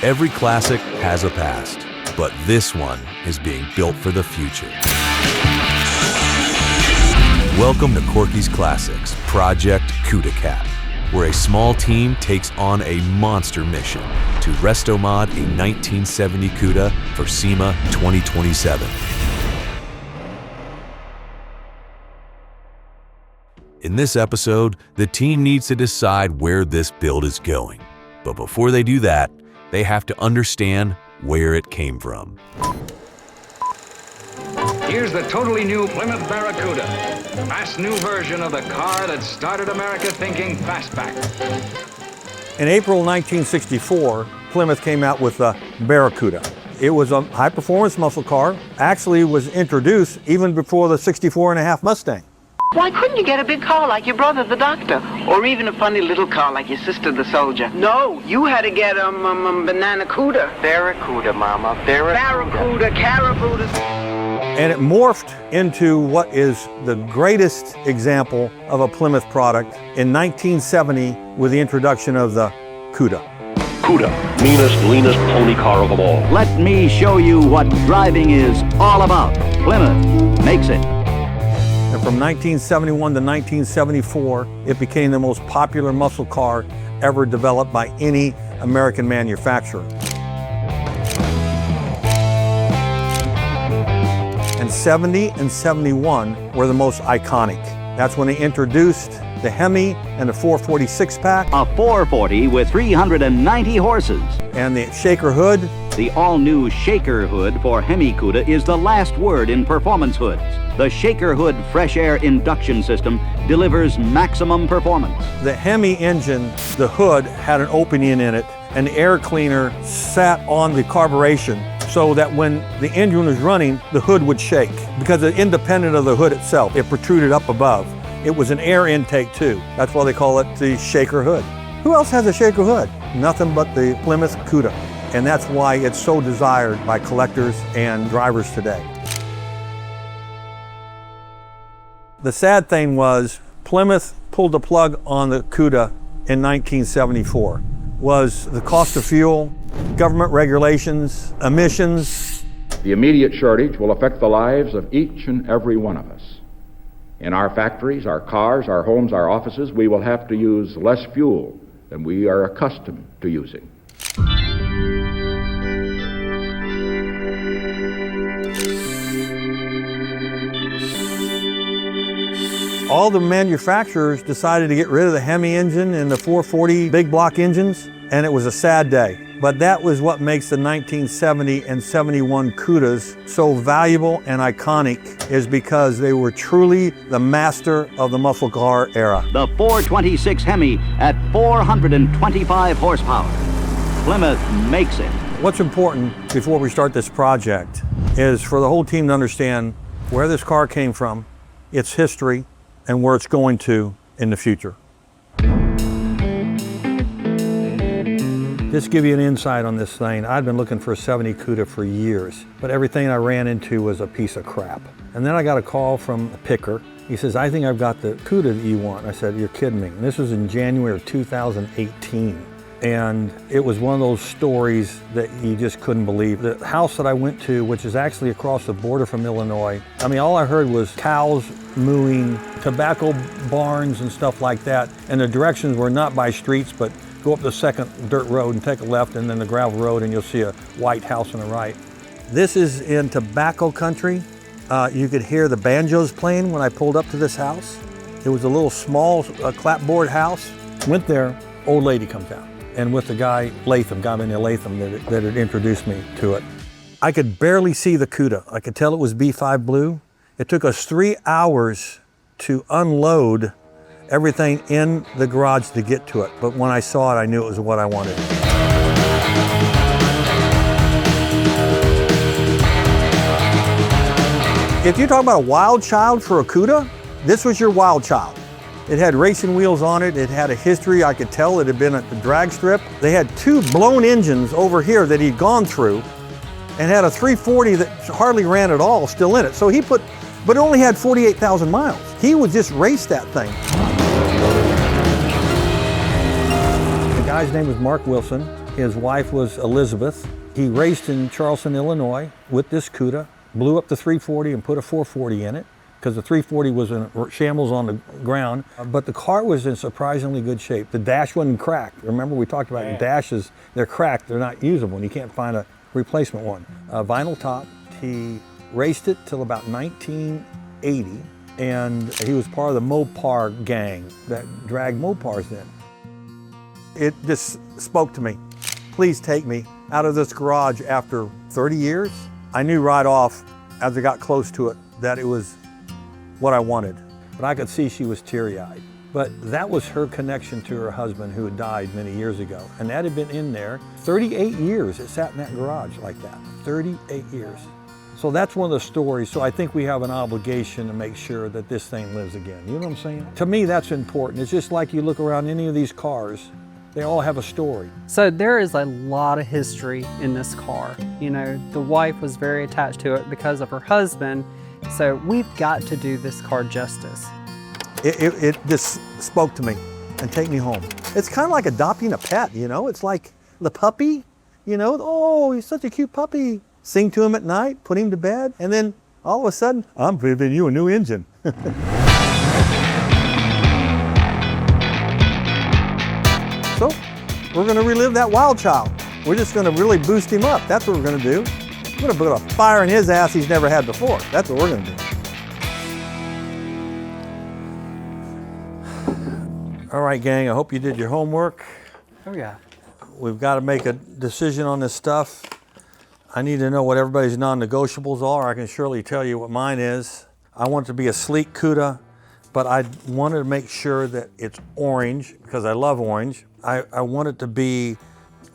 Every classic has a past, but this one is being built for the future. Welcome to Corky's Classics, Project CudaCat, where a small team takes on a monster mission to restomod a 1970 Cuda for SEMA 2027. In this episode, the team needs to decide where this build is going. But before they do that, they have to understand where it came from. Here's the totally new Plymouth Barracuda. Fast new version of the car that started America thinking fastback. In April 1964, Plymouth came out with the Barracuda. It was a high-performance muscle car. Actually was introduced even before the 64.5 Mustang. Why couldn't you get a big car like your brother, the doctor? Or even a funny little car like your sister, the soldier? No, you had to get a banana Cuda. Barracuda, Mama. Barracuda, Carabuda. And it morphed into what is the greatest example of a Plymouth product in 1970 with the introduction of the Cuda. Cuda, meanest, leanest pony car of them all. Let me show you what driving is all about. Plymouth makes it. And from 1971 to 1974, it became the most popular muscle car ever developed by any American manufacturer. And 70 and 71 were the most iconic. That's when they introduced the Hemi and the 446 pack. A 440 with 390 horses. And the Shaker hood. The all-new Shaker hood for Hemi Cuda is the last word in performance hoods. The Shaker hood fresh air induction system delivers maximum performance. The Hemi engine, the hood had an opening in it, and the air cleaner sat on the carburation so that when the engine was running, the hood would shake. Because it's independent of the hood itself, it protruded up above. It was an air intake too. That's why they call it the Shaker hood. Who else has a Shaker hood? Nothing but the Plymouth Cuda. And that's why it's so desired by collectors and drivers today. The sad thing was Plymouth pulled the plug on the Cuda in 1974. Was the cost of fuel, government regulations, emissions. The immediate shortage will affect the lives of each and every one of us. In our factories, our cars, our homes, our offices, we will have to use less fuel than we are accustomed to using. All the manufacturers decided to get rid of the Hemi engine and the 440 big block engines, and it was a sad day. But that was what makes the 1970 and 71 Cudas so valuable and iconic, is because they were truly the master of the muscle car era. The 426 Hemi at 425 horsepower. Plymouth makes it. What's important before we start this project is for the whole team to understand where this car came from, its history, and where it's going to in the future. Just to give you an insight on this thing, I'd been looking for a 70 Cuda for years, but everything I ran into was a piece of crap. And then I got a call from a picker. He says, I think I've got the Cuda that you want. I said, you're kidding me. And this was in January of 2018. And it was one of those stories that you just couldn't believe. The house that I went to, which is actually across the border from Illinois, I mean, all I heard was cows mooing, tobacco barns and stuff like that. And the directions were not by streets, but go up the second dirt road and take a left, and then the gravel road, and you'll see a white house on the right. This is in tobacco country. You could hear the banjos playing when I pulled up to this house. It was a little small clapboard house. Went there, old lady comes out. And with the guy, Latham, guy named Latham, that had introduced me to it. I could barely see the Cuda. I could tell it was B5 Blue. It took us 3 hours to unload everything in the garage to get to it. But when I saw it, I knew it was what I wanted. If you talk about a wild child for a Cuda, this was your wild child. It had racing wheels on it. It had a history. I could tell it had been at the drag strip. They had 2 blown engines over here that he'd gone through, and had a 340 that hardly ran at all still in it. So he put, but it only had 48,000 miles. He would just race that thing. The guy's name was Mark Wilson. His wife was Elizabeth. He raced in Charleston, Illinois with this Cuda, blew up the 340 and put a 440 in it because the 340 was in shambles on the ground, but the car was in surprisingly good shape. The dash wasn't cracked. Remember we talked about dashes, they're cracked, they're not usable, and you can't find a replacement one. Vinyl top. He raced it till about 1980, and he was part of the Mopar gang that dragged Mopars in. It just spoke to me. Please take me out of this garage after 30 years. I knew right off as I got close to it that it was what I wanted, but I could see she was teary-eyed. But that was her connection to her husband who had died many years ago, and that had been in there 38 years. It sat in that garage like that, 38 years. So that's one of the stories. So I think we have an obligation to make sure that this thing lives again. You know what I'm saying? To me, that's important. It's just like you look around any of these cars, they all have a story. So there is a lot of history in this car. You know, the wife was very attached to it because of her husband. So we've got to do this car justice. It just spoke to me and take me home. It's kind of like adopting a pet, you know? It's like the puppy, you know? Oh, he's such a cute puppy. Sing to him at night, put him to bed, and then all of a sudden, I'm giving you a new engine. So, we're gonna relive that wild child. We're just gonna really boost him up. That's what we're gonna do. We're gonna put a fire in his ass he's never had before. That's what we're gonna do. All right, gang, I hope you did your homework. Oh yeah. We've got to make a decision on this stuff. I need to know what everybody's non-negotiables are. I can surely tell you what mine is. I want it to be a sleek Cuda, but I wanted to make sure that it's orange because I love orange. I want it to be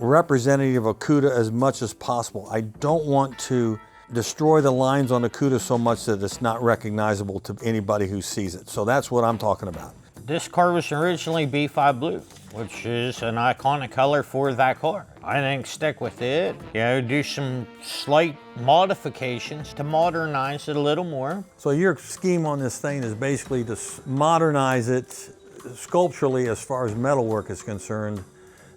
representative of Cuda as much as possible. I don't want to destroy the lines on the Cuda so much that it's not recognizable to anybody who sees it. So that's what I'm talking about. This car was originally B5 Blue, which is an iconic color for that car. I think stick with it, you know, do some slight modifications to modernize it a little more. So your scheme on this thing is basically to modernize it sculpturally as far as metalwork is concerned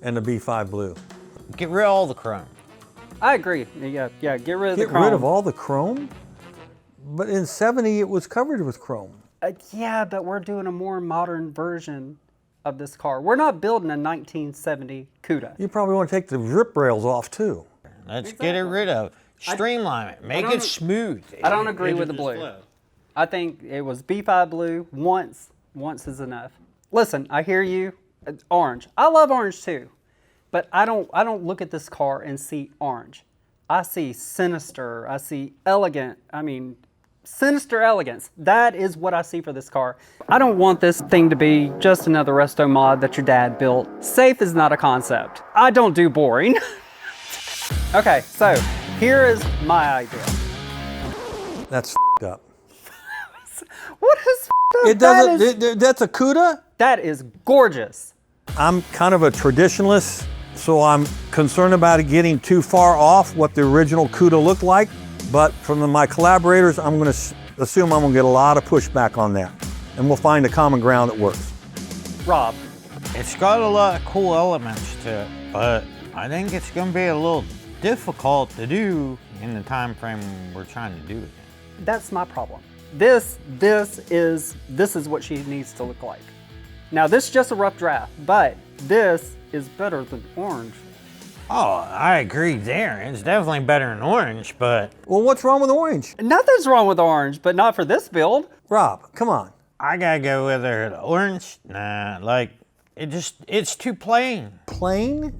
and the B5 Blue. Get rid of all the chrome. I agree. Yeah, get rid of the chrome. Get rid of all the chrome? But in 70 it was covered with chrome. Yeah, but we're doing a more modern version of this car. We're not building a 1970 Cuda. You probably want to take the rip rails off too. Let's get it rid of. Streamline it. Make it smooth. I don't agree with the blue. I think it was B5 Blue once. Once is enough. Listen, I hear you. Orange. I love orange too, but I don't look at this car and see orange. I see sinister. I see elegant. I mean, sinister elegance. That is what I see for this car. I don't want this thing to be just another resto mod that your dad built. Safe is not a concept. I don't do boring. Okay, so here is my idea. That's up. What is up? It doesn't. That's a Cuda? That is gorgeous. I'm kind of a traditionalist, so I'm concerned about it getting too far off what the original Cuda looked like. But from my collaborators, I'm going to assume I'm going to get a lot of pushback on that. And we'll find a common ground that works. Rob. It's got a lot of cool elements to it, but I think it's going to be a little difficult to do in the time frame we're trying to do it. That's my problem. This is what she needs to look like. Now this is just a rough draft, but this is better than orange. Oh, I agree there. It's definitely better than orange, but... Well, what's wrong with orange? Nothing's wrong with orange, but not for this build. Rob, come on. I gotta go with her. The orange, nah, like, it's too plain. Plain?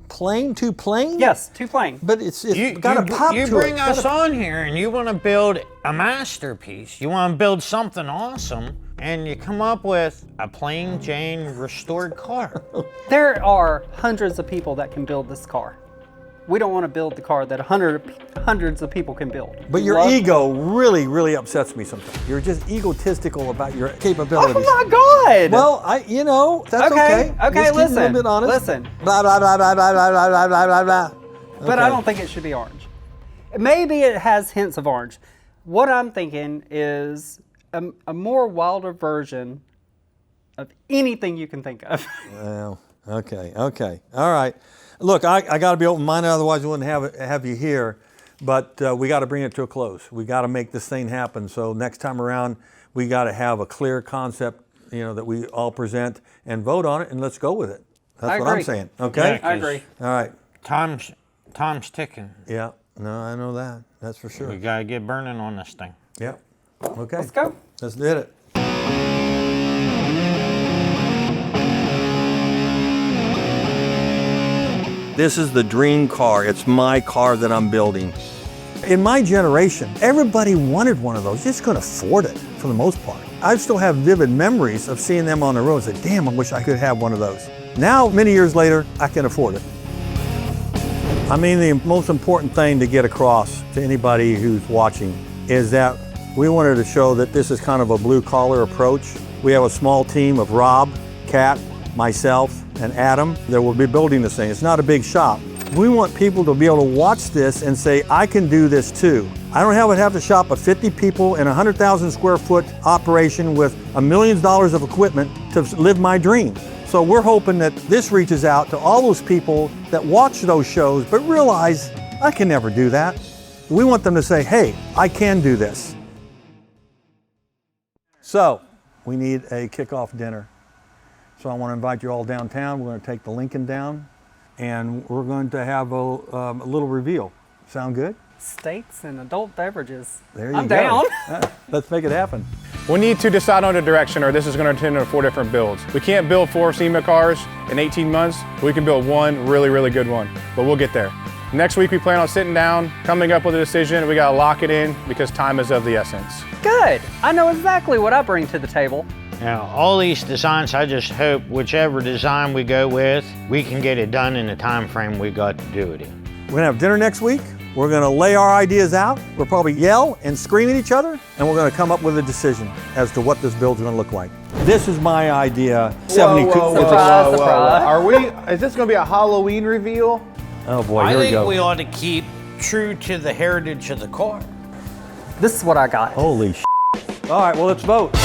Plain? Too plain? Yes, too plain. But it's got a pop to it. You bring us on here and you want to build a masterpiece. You want to build something awesome, and you come up with a plain Jane restored car. There are hundreds of people that can build this car. We don't want to build the car that hundreds of people can build. But your ego really, really upsets me sometimes. You're just egotistical about your capabilities. Oh my God! Well, that's okay. Okay, Let's listen. keep a little bit honest. Listen. Blah, blah, blah, blah, blah, blah, blah, blah, blah, blah. But I don't think it should be orange. Maybe it has hints of orange. What I'm thinking is a more wilder version of anything you can think of. Well, okay. All right. Look, I got to be open-minded, otherwise we wouldn't have you here. But we got to bring it to a close. We got to make this thing happen. So next time around, we got to have a clear concept, that we all present and vote on it, and let's go with it. That's what I'm saying. Okay. Yeah, I agree. All right. Time's ticking. Yeah. No, I know that. That's for sure. We gotta get burning on this thing. Yeah. Okay. Let's go. Let's do it. This is the dream car. It's my car that I'm building. In my generation, everybody wanted one of those. You just couldn't afford it for the most part. I still have vivid memories of seeing them on the road and say, damn, I wish I could have one of those. Now, many years later, I can afford it. I mean, the most important thing to get across to anybody who's watching is that we wanted to show that this is kind of a blue-collar approach. We have a small team of Rob, Kat, myself, and Adam that will be building this thing. It's not a big shop. We want people to be able to watch this and say, I can do this too. I don't have to shop of 50 people in a 100,000 square foot operation with $1 million of equipment to live my dream. So we're hoping that this reaches out to all those people that watch those shows but realize, I can never do that. We want them to say, hey, I can do this. So we need a kickoff dinner. So I want to invite you all downtown. We're going to take the Lincoln down, and we're going to have a little reveal. Sound good? Steaks and adult beverages. There you I'm go. down. Let's make it happen. We need to decide on a direction, or this is going to turn into 4 different builds. We can't build 4 SEMA cars in 18 months. We can build one really, really good one, but we'll get there. Next week we plan on sitting down, coming up with a decision. We got to lock it in because time is of the essence. Good. I know exactly what I bring to the table. Now, all these designs, I just hope whichever design we go with, we can get it done in the time frame we got to do it in. We're going to have dinner next week. We're going to lay our ideas out. We'll probably yell and scream at each other, and we're going to come up with a decision as to what this build's going to look like. This is my idea. 72. Surprise. Are we? Is this going to be a Halloween reveal? Oh boy, here we go. I think we ought to keep true to the heritage of the car. This is what I got. Holy sh**. All right, well, let's vote.